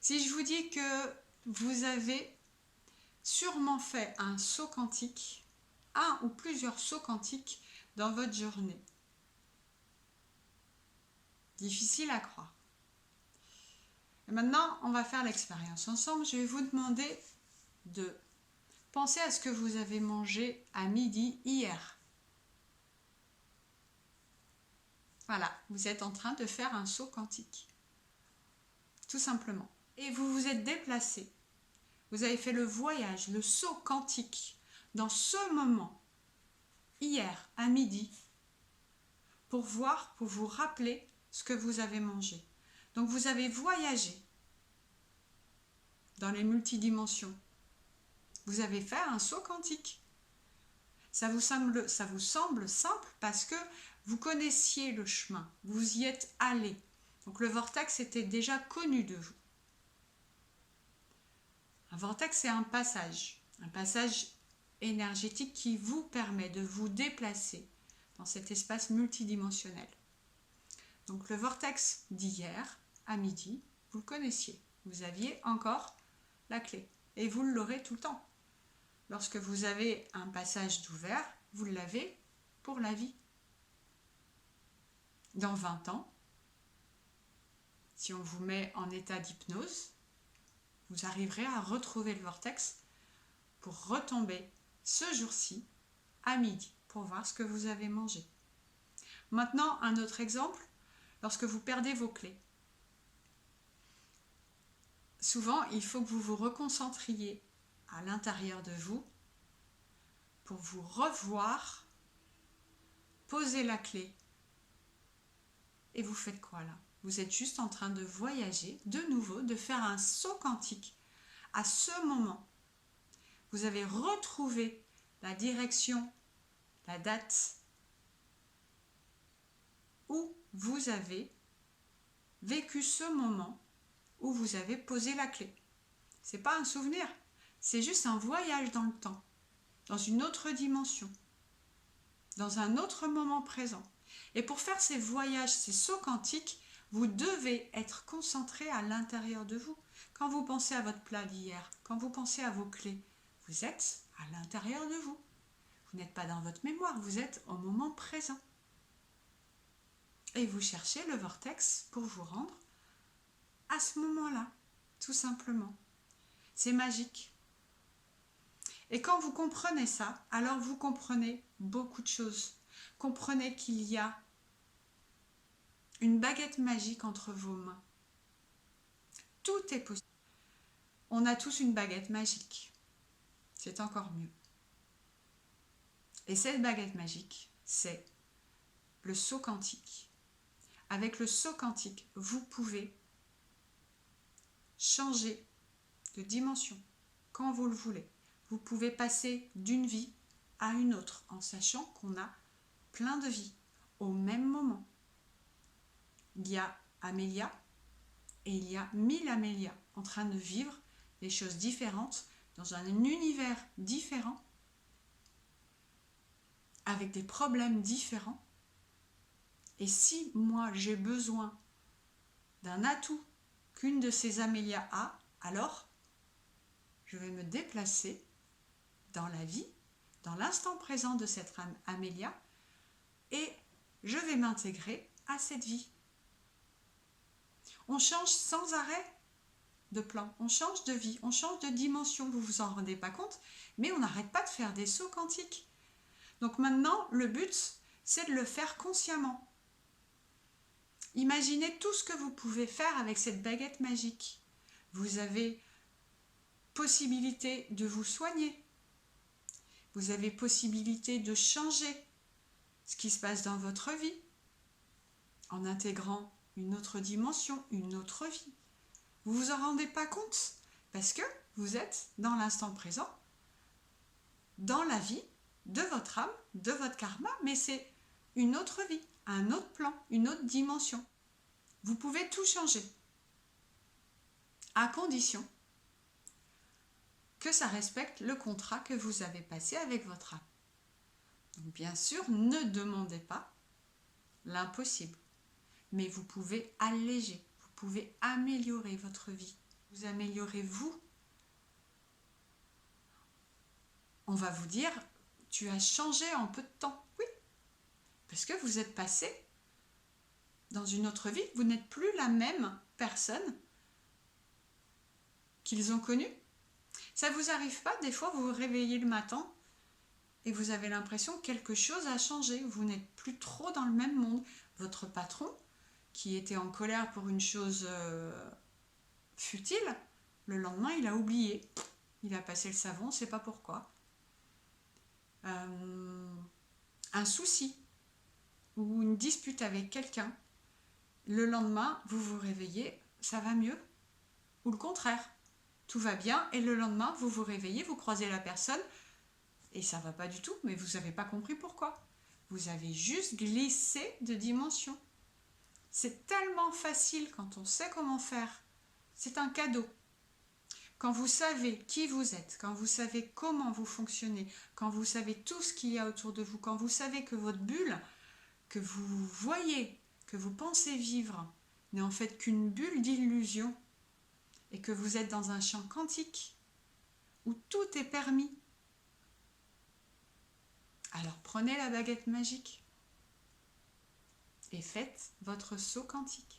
Si je vous dis que vous avez sûrement fait un saut quantique, un ou plusieurs sauts quantiques dans votre journée. Difficile à croire. Et maintenant, on va faire l'expérience ensemble. Je vais vous demander de penser à ce que vous avez mangé à midi hier. Voilà, vous êtes en train de faire un saut quantique. Tout simplement. Et vous vous êtes déplacé. Vous avez fait le voyage, le saut quantique, dans ce moment, hier, à midi, pour voir, pour vous rappeler ce que vous avez mangé. Donc vous avez voyagé dans les multidimensions. Vous avez fait un saut quantique. Ça vous semble simple parce que vous connaissiez le chemin, vous y êtes allé. Donc le vortex était déjà connu de vous. Un vortex, c'est un passage énergétique qui vous permet de vous déplacer dans cet espace multidimensionnel. Donc le vortex d'hier, à midi, vous le connaissiez. Vous aviez encore la clé et vous l'aurez tout le temps. Lorsque vous avez un passage d'ouvert, vous l'avez pour la vie. Dans 20 ans, si on vous met en état d'hypnose, vous arriverez à retrouver le vortex pour retomber ce jour-ci à midi pour voir ce que vous avez mangé. Maintenant, un autre exemple, lorsque vous perdez vos clés. Souvent, il faut que vous vous reconcentriez à l'intérieur de vous pour vous revoir, poser la clé. Et vous faites quoi là? Vous êtes juste en train de voyager, de nouveau, de faire un saut quantique. À ce moment, vous avez retrouvé la direction, la date où vous avez vécu ce moment où vous avez posé la clé. C'est pas un souvenir, c'est juste un voyage dans le temps, dans une autre dimension, dans un autre moment présent. Et pour faire ces voyages, ces sauts quantiques, vous devez être concentré à l'intérieur de vous. Quand vous pensez à votre plat d'hier, quand vous pensez à vos clés, vous êtes à l'intérieur de vous. Vous n'êtes pas dans votre mémoire, vous êtes au moment présent. Et vous cherchez le vortex pour vous rendre à ce moment-là, tout simplement. C'est magique. Et quand vous comprenez ça, alors vous comprenez beaucoup de choses. Comprenez qu'il y a une baguette magique entre vos mains. Tout est possible. On a tous une baguette magique. C'est encore mieux. Et cette baguette magique, c'est le saut quantique. Avec le saut quantique, vous pouvez changer de dimension quand vous le voulez. Vous pouvez passer d'une vie à une autre en sachant qu'on a plein de vies au même moment. Il y a Amélia et il y a 1000 Amélia en train de vivre des choses différentes dans un univers différent avec des problèmes différents. Et si moi j'ai besoin d'un atout qu'une de ces Amélias a, alors je vais me déplacer dans la vie, dans l'instant présent de cette Amélia, et je vais m'intégrer à cette vie. On change sans arrêt de plan, on change de vie, on change de dimension, vous vous en rendez pas compte, mais on n'arrête pas de faire des sauts quantiques. Donc maintenant, le but, c'est de le faire consciemment. Imaginez tout ce que vous pouvez faire avec cette baguette magique. Vous avez possibilité de vous soigner. Vous avez possibilité de changer ce qui se passe dans votre vie en intégrant une autre dimension, une autre vie. Vous vous en rendez pas compte parce que vous êtes dans l'instant présent, dans la vie de votre âme, de votre karma, mais c'est une autre vie, un autre plan, une autre dimension. Vous pouvez tout changer à condition que ça respecte le contrat que vous avez passé avec votre âme. Donc bien sûr, ne demandez pas l'impossible, mais vous pouvez alléger, vous pouvez améliorer votre vie vous améliorez vous. On va vous dire, tu as changé en peu de temps. Oui, parce que vous êtes passé dans une autre vie, vous n'êtes plus la même personne qu'ils ont connue. Ça vous arrive pas, des fois, vous vous réveillez le matin et vous avez l'impression que quelque chose a changé. Vous n'êtes plus trop dans le même monde. Votre patron, qui était en colère pour une chose futile, le lendemain, il a oublié. Il a passé le savon, on ne sait pas pourquoi. Un souci ou une dispute avec quelqu'un, le lendemain, vous vous réveillez, ça va mieux. Ou le contraire, tout va bien et le lendemain, vous vous réveillez, vous croisez la personne et ça va pas du tout, mais vous n'avez pas compris pourquoi. Vous avez juste glissé de dimension. C'est tellement facile quand on sait comment faire. C'est un cadeau. Quand vous savez qui vous êtes, quand vous savez comment vous fonctionnez, quand vous savez tout ce qu'il y a autour de vous, quand vous savez que votre bulle, que vous voyez, que vous pensez vivre, n'est en fait qu'une bulle d'illusion, et que vous êtes dans un champ quantique où tout est permis. Alors prenez la baguette magique et faites votre saut quantique.